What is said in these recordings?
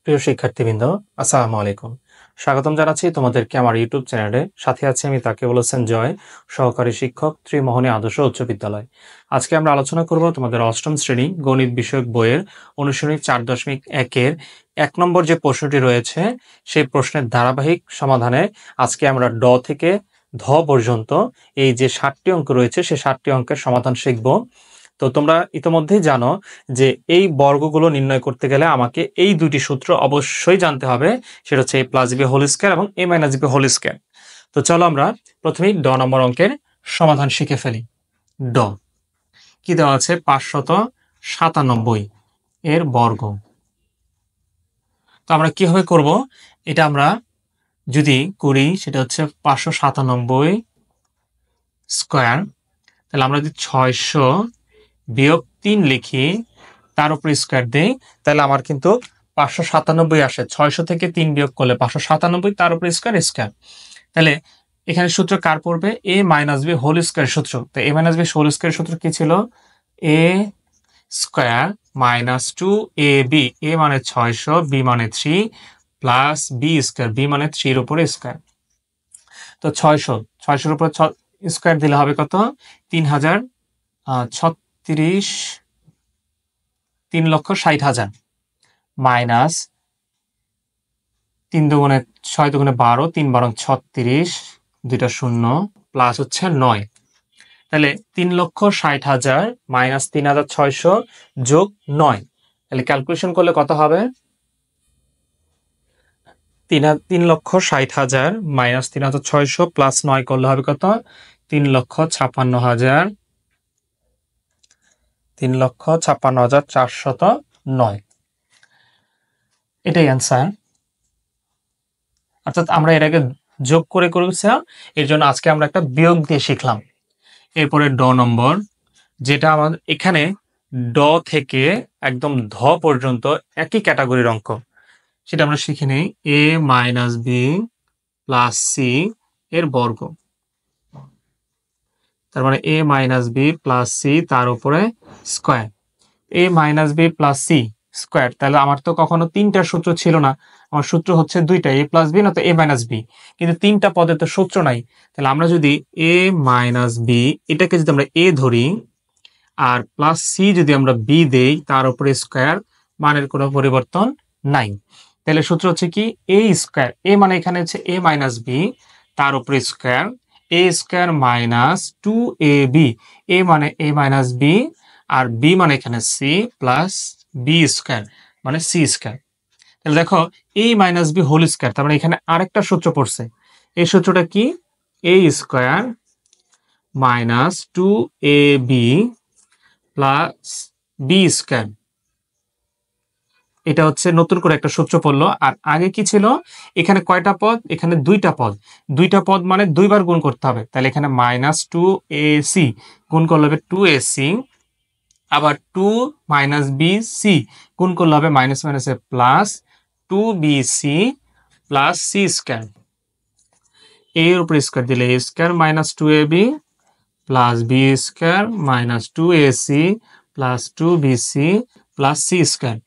প্রিয় শিক্ষার্থীবৃন্দ, আসসালামু আলাইকুম। স্বাগতম জানাচ্ছি তোমাদেরকে আমার ইউটিউব চ্যানেলে। সাথে আছি আমি তাকিবুল হোসেন জয়, সহকারী শিক্ষক, ত্রিমোহনী আদর্শ উচ্চ বিদ্যালয়। আজকে আমরা আলোচনা করব তোমাদের অষ্টম শ্রেণী গণিত বিষয়ক বইয়ের অনুশীলনী 4.1-এর 1 নম্বর যে প্রশ্নটি রয়েছে সেই প্রশ্নের ধারাবাহিক সমাধানে আজকে আমরা ড থেকে ধ পর্যন্ত এই যে 7টি অঙ্ক রয়েছে সেই 7টি অঙ্কের সমাধান শিখব। তো তোমরা ইতোমধ্যেই জানো যে এই বর্গগুলো নির্ণয় করতে গেলে আমাকে এই দুটি সূত্র অবশ্যই জানতে হবে। সেটা হচ্ছে a plus b whole square এবং a minus b whole square. তো চলো আমরা প্রথমেই ড নম্বর অঙ্কের সমাধান শিখে ফেলি। ড কি দেওয়া আছে? 597 এর বর্গ। তো আমরা কিভাবে করব? এটা আমরা যদি করি সেটা হচ্ছে 597 স্কয়ার, তাহলে আমরা যদি 600 বিয়োগ 3 লিখি, তার উপর স্কয়ার দেই, তাহলে আমার কিন্তু 597 আসে। 600 থেকে 3 বিয়োগ করলে 597, তার উপর স্কয়ার স্কয়ার। তাহলে এখানে সূত্র কার পড়বে? a minus b whole square সূত্র। তো a minus b whole square সূত্র কি ছিল? a square minus 2ab, a মানে 600, b মানে 3 প্লাস b স্কয়ার, b মানে 3 এর উপরে স্কয়ার। তো 600 এর উপর স্কয়ার দিলে হবে কত? 3036, 3,60,000 মাইনাস 3 দুগুণে 6 দুগুণে 12, 3 12 36, দুইটা শূন্য, প্লাস হচ্ছে 9। তাহলে 3,60,000 মাইনাস 3,600 যোগ 9, তাহলে ক্যালকুলেশন করলে কত হবে? 3,60,000 মাইনাস 3,600 প্লাস 9 করলে হবে কত? 3,56,000, 3,56,409। এটাই অ্যান্সার। অর্থাৎ আমরা এর আগে যোগ করে করেছিলাম, এর জন্য আজকে আমরা একটা বিয়োগ দিয়ে শিখলাম। এরপরে ড নম্বর, যেটা আমাদের এখানে ড থেকে একদম ধ পর্যন্ত একই ক্যাটাগরির অঙ্ক, সেটা আমরা শিখে নিই। a minus B plus C এর বর্গ। তার মানে a minus B plus C তার উপরে square. a minus B plus C square, তাহলে আমার তো কখনো 3টার সূত্র ছিল না, আমার সূত্র হচ্ছে 2টা, a প্লাস বি না তো a মাইনাস বি, কিন্তু 3টা পদে তো সূত্র নাই। তাহলে আমরা যদি a মাইনাস বি এটাকে যদি আমরা a ধরি আর প্লাস সি যদি আমরা বি দেই, তার উপরে স্কয়ার, মানের কোনো পরিবর্তন নাই। তাহলে সূত্র হচ্ছে কি? a স্কয়ার, a মানে এখানে হচ্ছে a মাইনাস বি, তার উপরে square, a square minus 2ab, a মানে a মাইনাস বি আর b মানে এখানে c প্লাস b স্কয়ার মানে c স্কয়ার। তাহলে দেখো a minus B whole square, তার মানে এখানে আরেকটা সূত্র পড়ছে। এই সূত্রটা কি? a square minus 2ab plus B square. এটা হচ্ছে নতুন করে একটা সূত্র পড়লো। আর আগে কি ছিল? এখানে কয়টা পদ? এখানে 2টা পদ। 2টা পদ মানে 2বার গুণ করতে হবে। তাহলে এখানে মাইনাস 2ac গুণ করলে হবে 2ac, আবার 2 মাইনাস bc গুণ করলে হবে মাইনাস মাইনাসে plus 2bc plus c square. এর উপর স্কয়ার দিলে a square minus 2ab plus b square minus 2ac plus 2bc plus c square.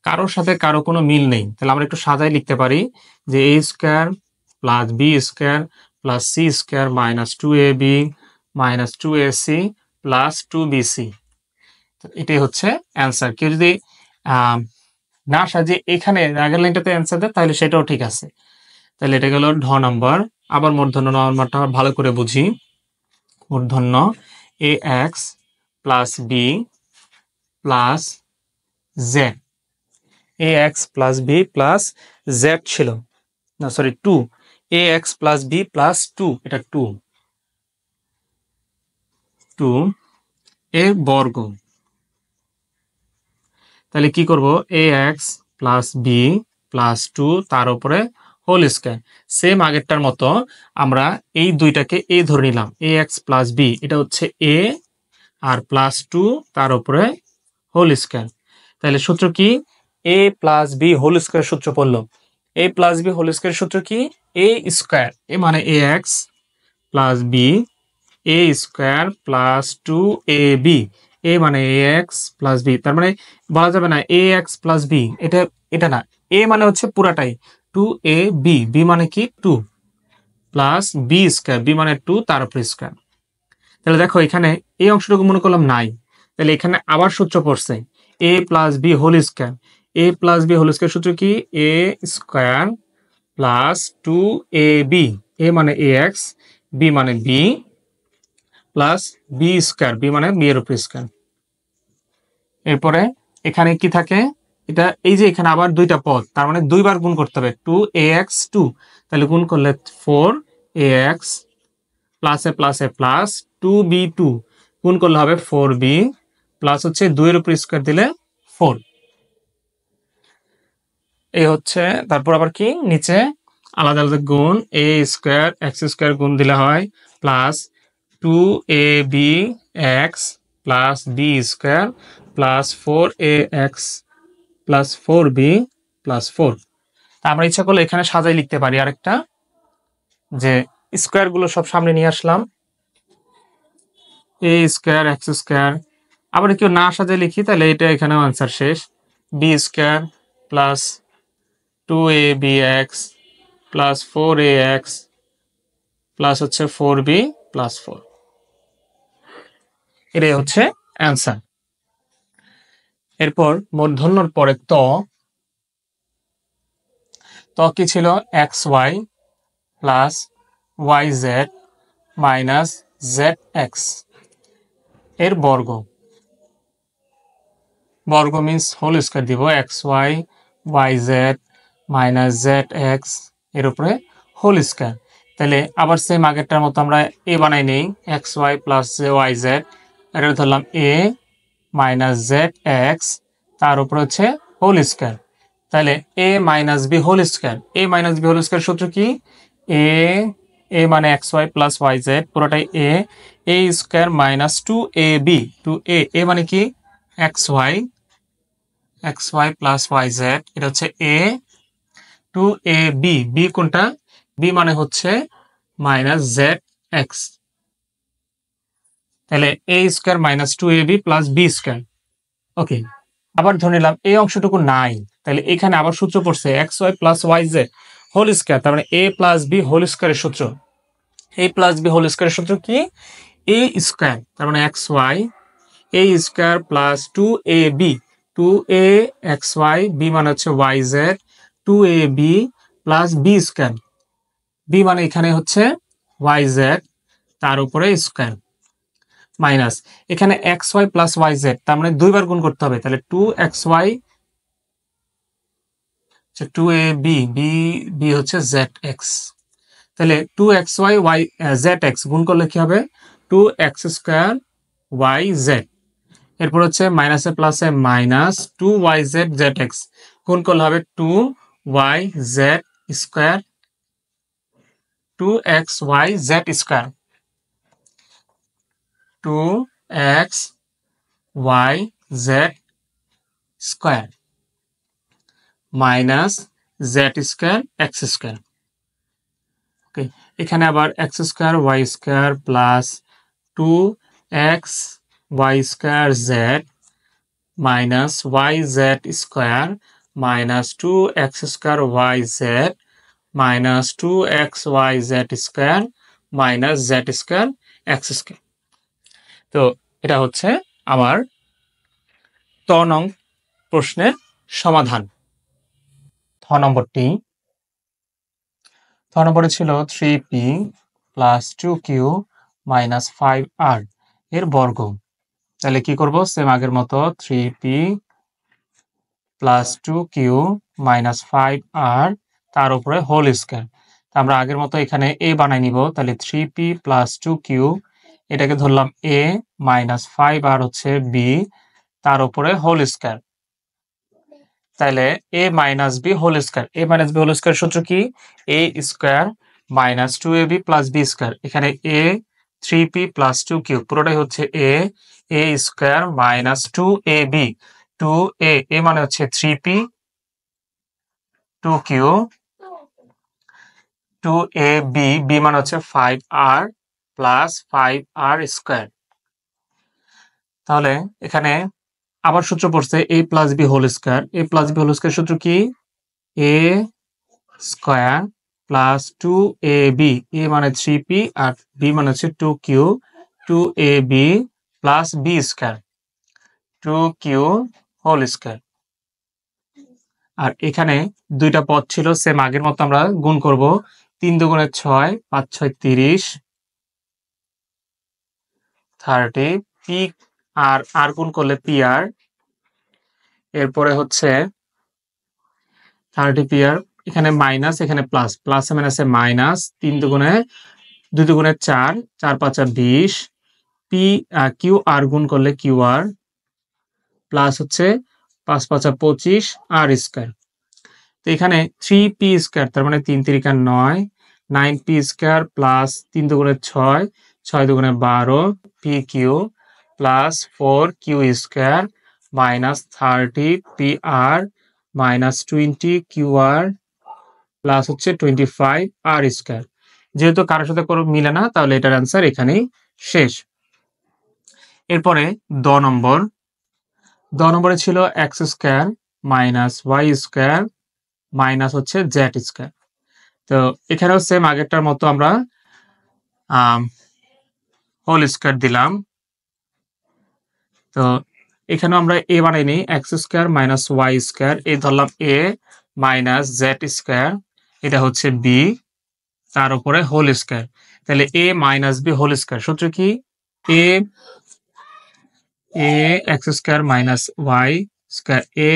কারোর সাথে কারো কোনো মিল নেই, তাহলে আমরা একটু সাজাই লিখতে পারি যে a square plus b square plus c square minus 2ab minus 2ac plus 2bc। এটাই হচ্ছে অ্যান্সার। কেউ যদি না সাজিয়ে এখানে আগের লাইনটাতে অ্যান্সার দেয় তাহলে সেটাও ঠিক আছে। তাহলে এটা গেল ঢ নম্বর। আবার মূর্ধন্য নম্বরটা ভালো করে বুঝি। মূর্ধন্য ax plus b plus z, ax plus b plus z ছিল, না sorry 2, ax plus b plus 2, এটা 2 এর বর্গ। তাহলে কি করব? ax প্লাস b প্লাস 2 তার উপরে হোল স্কয়ার। সেম আগেরটার মতো আমরা এই দুইটাকে a ধরে নিলাম, ax প্লাস b, এটা হচ্ছে a আর প্লাস 2 তার উপরে হোল স্কয়ার। তাহলে সূত্র কি? a plus b whole square সূত্র পড়লো। a plus b whole square সূত্র কি? a স্কয়ার, a মানে ax plus b, a square plus 2ab, a মানে ax প্লাস b, তার মানে বলা যাবে না ax প্লাস b, এটা না, এ মানে হচ্ছে পুরাটাই 2ab, বি মানে কি 2 প্লাস বি স্কয়ার, বি মানে 2 তার উপর স্কয়ার। তাহলে দেখো এখানে এই অংশটুকু মনে করলাম নাই, তাহলে এখানে আবার সূত্র পড়ছে a plus B whole square. a plus B whole square সূত্র কি a square plus 2ab, a মানে ax, b মানে b plus B square, B মানে বি এর উপর স্কয়ার। এরপরে এখানে কি থাকে, এটা এই যে এখানে আবার দুইটা পদ, তার মানে দুইবার গুণ করতে হবে 2ax 2, তাহলে গুণ করলে 4ax প্লাসে প্লাসে প্লাস 2b2 গুণ করলে হবে 4b প্লাস হচ্ছে 2 এর উপর স্কয়ার দিলে 4। এই হচ্ছে, তারপর আবার কি নিচে আলাদা আলাদা গুণ a স্কয়ার x স্কয়ার গুণ দিলে হয় plus 2abx plus b square plus 4ax plus 4b plus 4। আমরা ইচ্ছা করলে এখানে সাজাই লিখতে পারি আরেকটা, যে স্কয়ার গুলো সব সামনে নিয়ে আসলাম, a স্কয়ার x স্কয়ার। আবার কেউ না সাজাই লিখি তাহলে এটা এখানেও আনসার শেষ, b square plus 2abx plus 4ax plus হচ্ছে 4b প্লাস 4। এটাই হচ্ছে অ্যান্সার। এরপর মূর্ধন্যর পরে ত কি ছিল xy plus yz minus zx এর বর্গ, বর্গ মিন্স হোল স্কয়ার দিব, xy yz মাইনাস zx এর উপরে হোল স্কয়ার। তাহলে আবার সেম আগেরটার মতো আমরা a বানাই নেই, xy প্লাস yz, এটা ধরলাম a মাইনাস zx তার উপর হচ্ছে হোল স্কয়ার। তাহলে a minus B whole square, a minus B whole square সূত্র কি a মানে xy প্লাস yz পুরোটাই a square minus 2ab, 2a মানে কি xy প্লাস yz, এটা হচ্ছে a 2ab, b কোনটা, b মানে হচ্ছে মাইনাস zx, তাহলে a square minus 2ab plus b square. Okay, আবার ধরে নিলাম এই অংশটুকু নাই, তাহলে এখানে আবার সূত্র পড়ছে xy plus yz whole square, তার মানে a প্লাস b হোল স্কয়ারের সূত্র, a প্লাস b হোল স্কয়ারের সূত্র কি a স্কয়ার, তার মানে xy a square plus 2ab, 2a xy, b মানে হচ্ছে yz 2ab plus b square, b মানে এখানে হচ্ছে yz তার উপরে স্কয়ার মাইনাস এখানে xy প্লাস yz, তার মানে দুইবার গুণ করতে হবে, তাহলে 2xy 2ab b b হচ্ছে zx, তাহলে 2xy y zx গুণ করলে কি হবে 2x স্কয়ার yz, এরপর হচ্ছে মাইনাসে প্লাসে মাইনাস 2yz zx গুণ করলে হবে 2yz square 2xy z square, 2xyz square minus z square x square. Okay, এখানে আবার x square y square plus 2xy square z minus yz square minus 2x square yz minus 2xyz square minus z square x square. তো এটা হচ্ছে আমার ত নং প্রশ্নের সমাধান। th নম্বরটি, th নম্বরে ছিল 3p plus 2q minus 5r এর বর্গ। তাহলে কি করব, সেম আগের মতো 3p plus 2q minus 5r তার উপরে হোল স্কয়ার। আমরা আগের মতো এখানে a বানাই নিব, তাহলে 3p প্লাস 2q এটাকে ধরলাম a মাইনাস 5r হচ্ছে b তার উপরে হোল স্কয়ার, তাহলে a minus b whole square, a minus b whole square সূত্র কি a square minus 2ab plus b square, এখানে a 3p প্লাস 2q পুরোটাই হচ্ছে a square minus 2ab 2a মানে হচ্ছে 3p 2q 2ab b মানে হচ্ছে 5r প্লাস 5r স্কয়ার। তাহলে এখানে আবার সূত্র পড়ছে a plus b whole square, a plus b whole square সূত্র কি এ স্কোয়ার প্লাস 2ab, এ মানে 3p আর বি মানে হচ্ছে 2q, 2ab plus B square, 2q whole square. আর এখানে দুইটা পদ ছিল সেম আগের মতো, আমরা গুণ করব। 3 দুগুণে 6, 5 6 30, 30 পি আর গুণ করলে পি আর, এরপরে হচ্ছে 30 পি আর, এখানে মাইনাস এখানে প্লাস, প্লাস মাইনাসে মাইনাস, 3 দুগুণে 2 দুগুণে 4, 4 5 20, পি কিউ আর গুণ করলে কিউ আর, প্লাস হচ্ছে 5 5 25 আর স্কয়ার। তো এখানে 3p স্কয়ার, তার মানে 3 3 9, 9p স্কয়ার প্লাস 3 দুগুণে 6, 6 দুগুণে 12 P Q plus 4q square minus 30 P আর মাইনাস 20 কিউ আর প্লাস হচ্ছে 25 আর স্কয়ার। যেহেতু কারোর সাথে কোনো মিলে না, তাহলে এটার অ্যান্সার এখানেই শেষ। এরপরে দ নম্বরে ছিল X square minus Y square minus হচ্ছে জেড স্কয়ার। তো এখানেও সেম আগেরটার মতো আমরা হোল স্কয়ার দিলাম। তো এখানেও আমরা এ বানাই নিই, X square minus Y square, এই ধরলাম এ মাইনাস জেড স্কয়ার, এটা হচ্ছে বি, তার উপরে হোল স্কয়ার। তাহলে a minus B whole square সূত্র কি? এ x square minus Y square, এ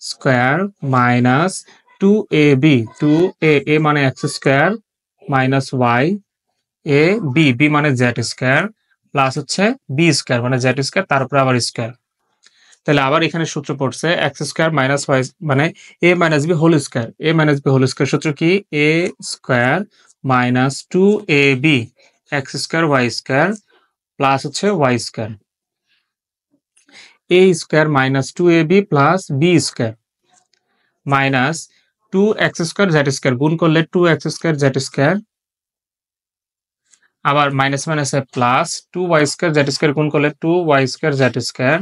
স্কয়ার মাইনাস 2ab, 2a মানে x square minus y, a b মানে জেড স্কয়ার প্লাস হচ্ছে বি স্কয়ার মানে জেড স্কয়ার, তার উপরে আবার স্কয়ার। তাহলে আবার এখানে সূত্র পড়ছে এক্স স্কয়ার মাইনাস ওয়াই মানে A minus B whole square, A minus B whole square সূত্র কি? A square minus 2ab X square Y square plus হচ্ছে ওয়াই স্কয়ার, এ square minus 2ab plus B square minus 2x square Z square, গুণ করলে 2x square Z square, আবার minus মাইনাসে plus 2y square Z square, গুণ করলে 2y square Z square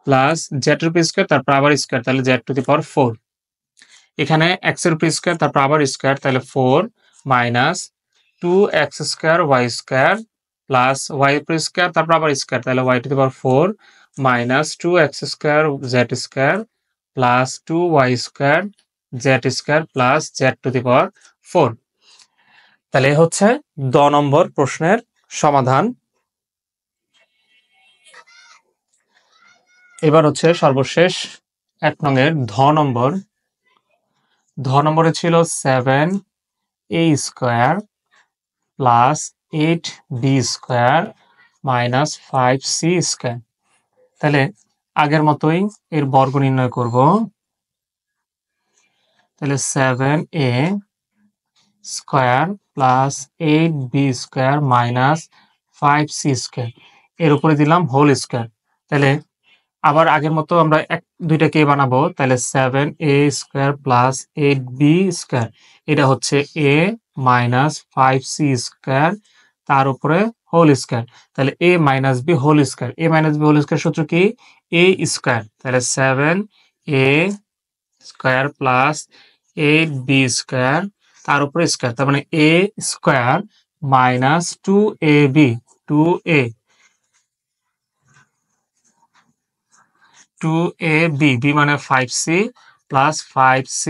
plus Z এর উপর square, তারপর আবার স্কয়ার, তাহলে জেড টু দি পাওয়ার 4। এখানে x এর উপর স্কয়ার, তারপর আবার স্কয়ার, তাহলে 4 minus 2x square y square plus y এর উপর স্কয়ার, তারপর আবার স্কয়ার, তাহলে y to the power 4 minus 2x square z square plus 2y square z square plus z to the power 4। তাহলে হচ্ছে দ নম্বর প্রশ্নের সমাধান। এবার হচ্ছে সর্বশেষ 1 নংয়ের ধ নম্বরে ছিল 7a square plus 8b square minus 5c square. তাহলে আগের মতোই এর বর্গ নির্ণয় করব। তাহলে 7a square plus 8b square minus 5c square, এর উপরে দিলাম হোল স্কয়ার। তাহলে আবার আগের মতো আমরা দুইটাকে বানাবো। তাহলে 7a square plus 8b square, এটা হচ্ছে a মাইনাস 5c স্কয়ার, তার উপরে হোল স্কয়ার। তাহলে a minus b whole square, a minus b whole square সূত্র কি? a স্কয়ার, তাহলে 7a square plus 8b square, তার উপরে স্কয়ার, তার মানে a square minus 2ab, 2a 2ab, b মানে 5c plus 5c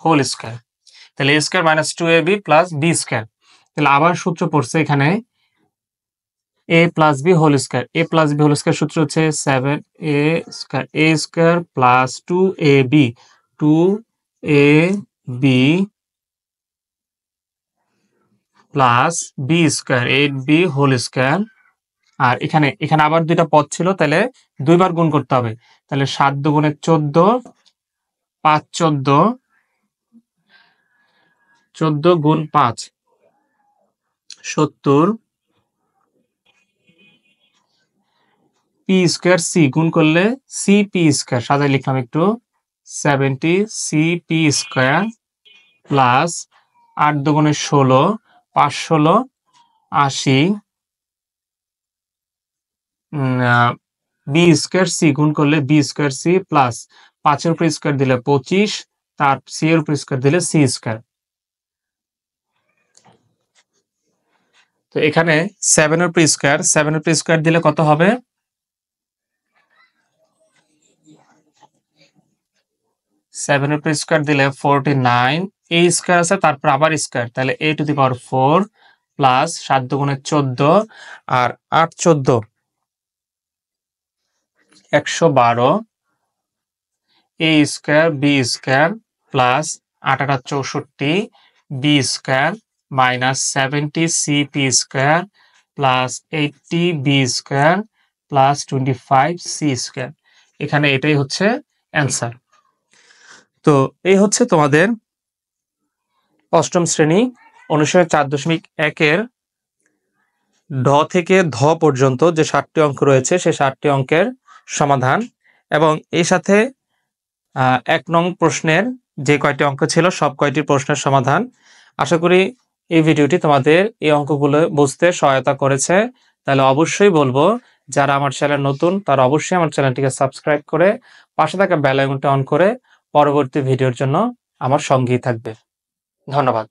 whole square. তাহলে a square minus 2ab plus b square. তাহলে আবার সূত্র পড়ছে এখানে a plus b whole square, a plus b whole square সূত্র হচ্ছে 7a square, a square plus 2ab, 2ab plus b square, 8b whole square. আর এখানে আবার দুইটা পদ ছিল, তাহলে দুইবার গুণ করতে হবে। তাহলে 7 দুগুণে 14, 5 14, 14 গুণ 5 70, পি স্কয়ার সি গুণ করলে সি পি স্কয়ার, সাজাই লিখলাম একটু, 70 সি পি স্কয়ার প্লাস 8 দুগুণে 16, 5 16 80, বি স্কয়ার সি গুণ করলে বি স্কয়ার সি প্লাস 5 এর উপর স্কয়ার দিলে 25 তার সি এর উপর স্কয়ার দিলে সি স্কয়ার। তো এখানে 7 এর উপর স্কয়ার, 7 এর উপর স্কয়ার দিলে কত হবে? 7 এর উপর স্কয়ার দিলে 49, a স্কয়ার আছে তারপর আবার স্কয়ার, তাহলে a two the power 4 plus 7 দুগুণে 14 আর 8 14 112 a square b square plus 8 8 64 b square minus 70 cp square plus 80 b square plus 25 c square. এখানে এটাই হচ্ছে অ্যান্সার। তো এই হচ্ছে তোমাদের অষ্টম শ্রেণী অনুশীলনী 4.1 এর ঢ থেকে ধ পর্যন্ত যে 7টি অঙ্ক রয়েছে সেই 7টি অঙ্কের সমাধান, এবং এর সাথে 1 নং প্রশ্নের যে কয়টি অঙ্ক ছিল সব কয়টি প্রশ্নের সমাধান। আশা করি এই ভিডিওটি তোমাদের এই অঙ্কগুলো বুঝতে সহায়তা করেছে। তাহলে অবশ্যই বলবো যারা আমার চ্যানেল নতুন তারা অবশ্যই আমার চ্যানেলটিকে সাবস্ক্রাইব করে পাশে থাকা বেল আইকনটা অন করে পরবর্তী ভিডিওর জন্য আমার সঙ্গেই থাকবে। ধন্যবাদ।